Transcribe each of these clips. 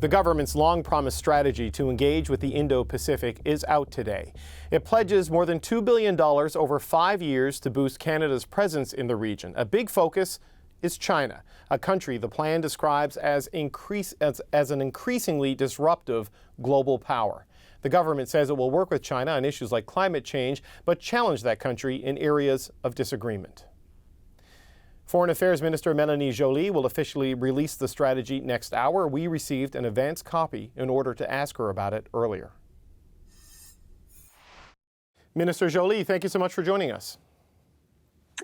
The government's long-promised strategy to engage with the Indo-Pacific is out today. It pledges more than $2 billion over 5 years to boost Canada's presence in the region. A big focus is China, a country the plan describes as an increasingly disruptive global power. The government says it will work with China on issues like climate change, but challenge that country in areas of disagreement. Foreign Affairs Minister Mélanie Joly will officially release the strategy next hour. We received an advance copy in order to ask her about it earlier. Minister Joly, thank you so much for joining us.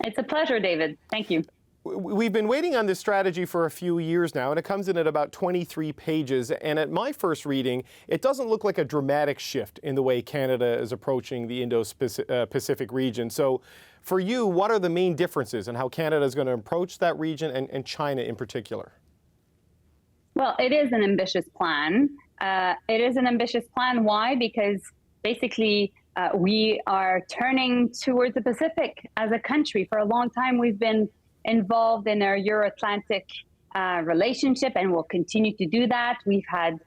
It's a pleasure, David. Thank you. We've been waiting on this strategy for a few years now, and it comes in at about 23 pages. And at my first reading, it doesn't look like a dramatic shift in the way Canada is approaching the Indo-Pacific region. So for you, what are the main differences in how Canada is going to approach that region and China in particular? Well, it is an ambitious plan. Why? Because basically we are turning towards the Pacific as a country. For a long time, we've been involved in our Euro-Atlantic relationship, and we'll continue to do that. We've had,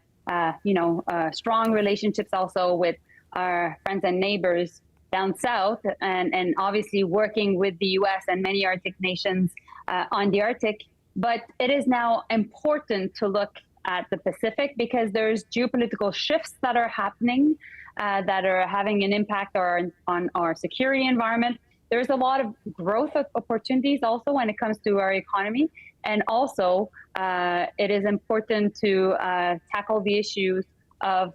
strong relationships also with our friends and neighbors down south, and obviously working with the U.S. and many Arctic nations on the Arctic. But it is now important to look at the Pacific because there's geopolitical shifts that are happening that are having an impact on our security environment. There's a lot of growth opportunities also when it comes to our economy. And also, it is important to tackle the issues of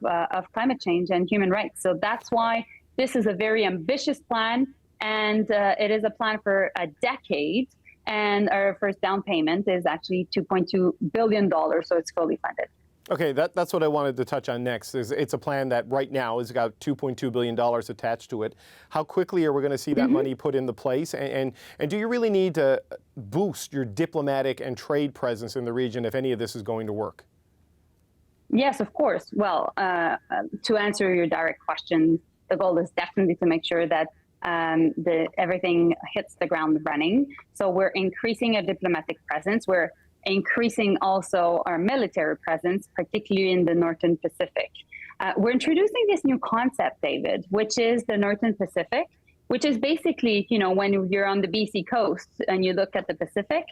climate change and human rights. So that's why this is a very ambitious plan, and it is a plan for a decade. And our first down payment is actually $2.2 billion, so it's fully funded. Okay, that's what I wanted to touch on next. It's a plan that right now has got $2.2 billion attached to it. How quickly are we going to see that money put into place? And do you really need to boost your diplomatic and trade presence in the region if any of this is going to work? Yes, of course. Well, to answer your direct question, the goal is definitely to make sure that everything hits the ground running. So we're increasing our diplomatic presence. We're increasing also our military presence, particularly in the Northern Pacific. We're introducing this new concept, David, which is the Northern Pacific, which is basically, when you're on the BC coast and you look at the Pacific,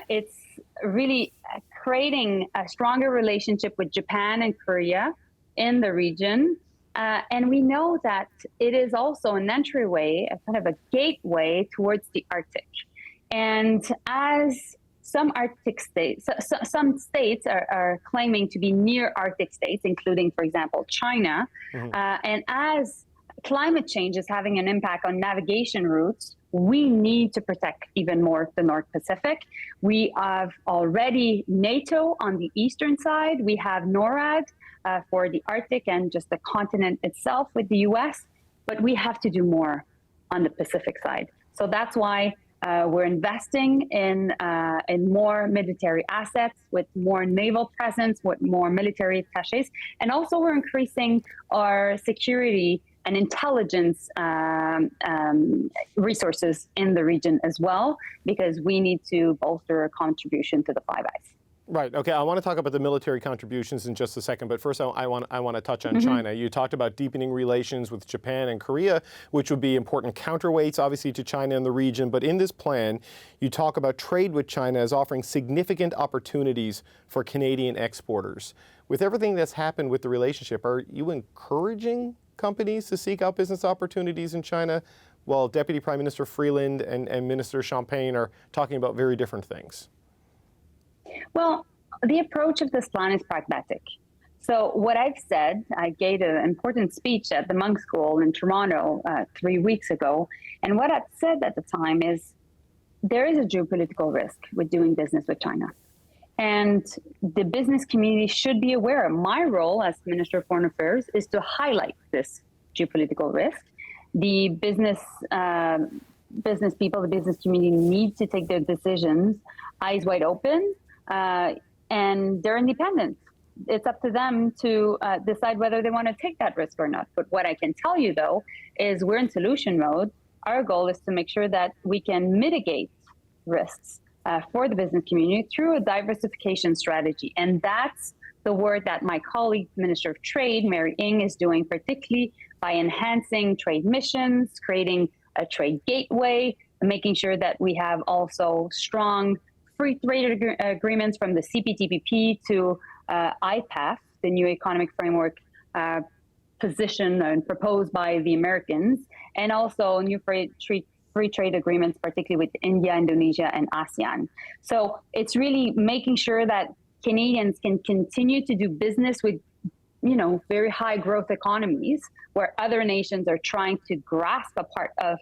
it's really creating a stronger relationship with Japan and Korea in the region. And we know that it is also an entryway, a kind of a gateway towards the Arctic. And as some Arctic states, some states are claiming to be near Arctic states, including, for example, China. And as climate change is having an impact on navigation routes, we need to protect even more the North Pacific. We have already NATO on the eastern side. We have NORAD for the Arctic and just the continent itself with the US, but we have to do more on the Pacific side. So that's why we're investing in more military assets, with more naval presence, with more military attaches, and also we're increasing our security and intelligence resources in the region as well, because we need to bolster our contribution to the Five Eyes. Right. Okay. I want to talk about the military contributions in just a second, but first I want to touch on China. You talked about deepening relations with Japan and Korea, which would be important counterweights, obviously, to China in the region. But in this plan, you talk about trade with China as offering significant opportunities for Canadian exporters. With everything that's happened with the relationship, are you encouraging companies to seek out business opportunities in China, while Deputy Prime Minister Freeland and Minister Champagne are talking about very different things? Well, the approach of this plan is pragmatic. So what I've said, I gave an important speech at the Monk School in Toronto 3 weeks ago. And what I've said at the time is there is a geopolitical risk with doing business with China. And the business community should be aware. My role as Minister of Foreign Affairs is to highlight this geopolitical risk. The business people, the business community need to take their decisions eyes wide open. And they're independent. It's up to them to decide whether they want to take that risk or not. But what I can tell you, though, is we're in solution mode. Our goal is to make sure that we can mitigate risks for the business community through a diversification strategy. And that's the work that my colleague, Minister of Trade, Mary Ng, is doing, particularly by enhancing trade missions, creating a trade gateway, making sure that we have also strong free trade agreements from the CPTPP to IPEF, the new economic framework position and proposed by the Americans, and also new free trade agreements, particularly with India, Indonesia, and ASEAN. So it's really making sure that Canadians can continue to do business with, very high growth economies where other nations are trying to grasp a part of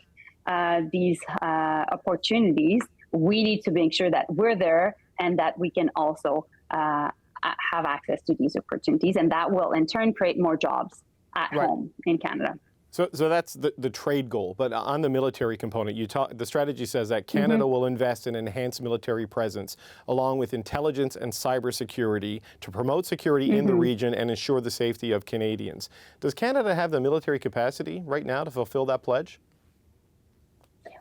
these opportunities. We need to make sure that we're there and that we can also have access to these opportunities, and that will in turn create more jobs at home in Canada. So that's the trade goal. But on the military component, the strategy says that Canada will invest in enhanced military presence, along with intelligence and cybersecurity, to promote security in the region and ensure the safety of Canadians. Does Canada have the military capacity right now to fulfill that pledge?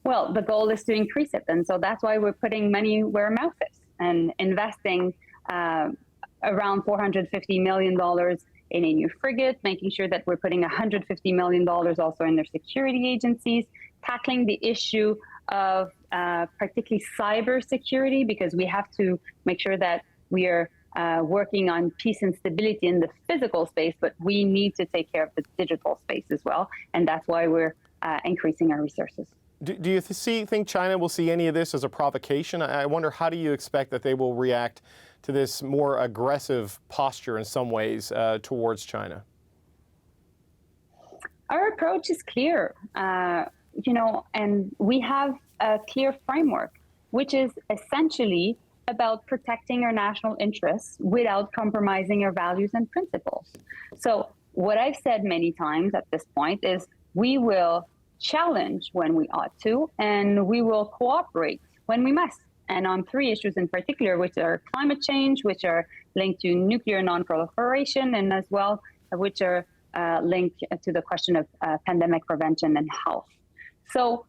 Well, the goal is to increase it. And so that's why we're putting money where our mouth is and investing around $450 million in a new frigate, making sure that we're putting $150 million also in their security agencies, tackling the issue of particularly cybersecurity, because we have to make sure that we are working on peace and stability in the physical space, but we need to take care of the digital space as well. And that's why we're increasing our resources. Do you think China will see any of this as a provocation? I wonder, how do you expect that they will react to this more aggressive posture in some ways towards China? Our approach is clear, and we have a clear framework, which is essentially about protecting our national interests without compromising our values and principles. So what I've said many times at this point is we will challenge when we ought to, and we will cooperate when we must. And on three issues in particular, which are climate change, which are linked to nuclear non-proliferation, and as well, which are linked to the question of pandemic prevention and health. So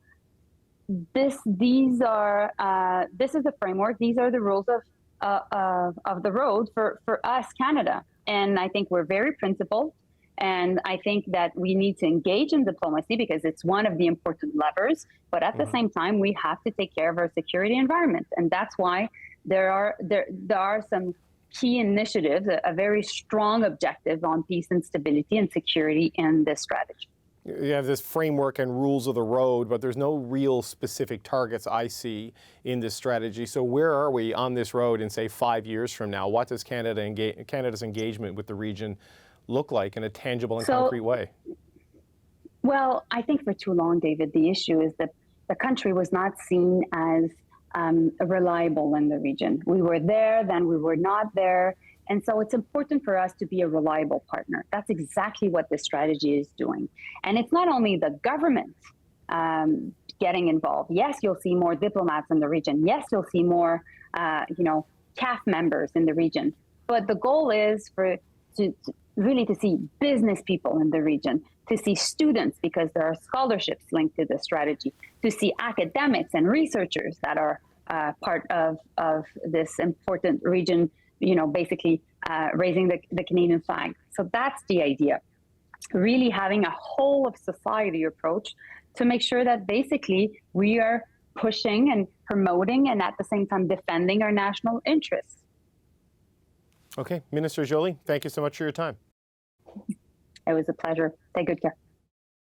this is the framework. These are the rules of the road for us, Canada. And I think we're very principled. And I think that we need to engage in diplomacy because it's one of the important levers. But at the same time, we have to take care of our security environment. And that's why there are some key initiatives, a very strong objective on peace and stability and security in this strategy. You have this framework and rules of the road, but there's no real specific targets I see in this strategy. So where are we on this road in, say, 5 years from now? What does Canada's engagement with the region look like in a tangible and concrete way? Well, I think for too long, David, the issue is that the country was not seen as reliable in the region. We were there, then we were not there. And so it's important for us to be a reliable partner. That's exactly what this strategy is doing. And it's not only the government getting involved. Yes, you'll see more diplomats in the region. Yes, you'll see more, CAF members in the region. But the goal is to see business people in the region, to see students, because there are scholarships linked to the strategy, to see academics and researchers that are part of this important region, basically raising the Canadian flag. So that's the idea, really having a whole of society approach to make sure that basically we are pushing and promoting and at the same time defending our national interests. Okay, Minister Joly, thank you so much for your time. It was a pleasure. Take good care.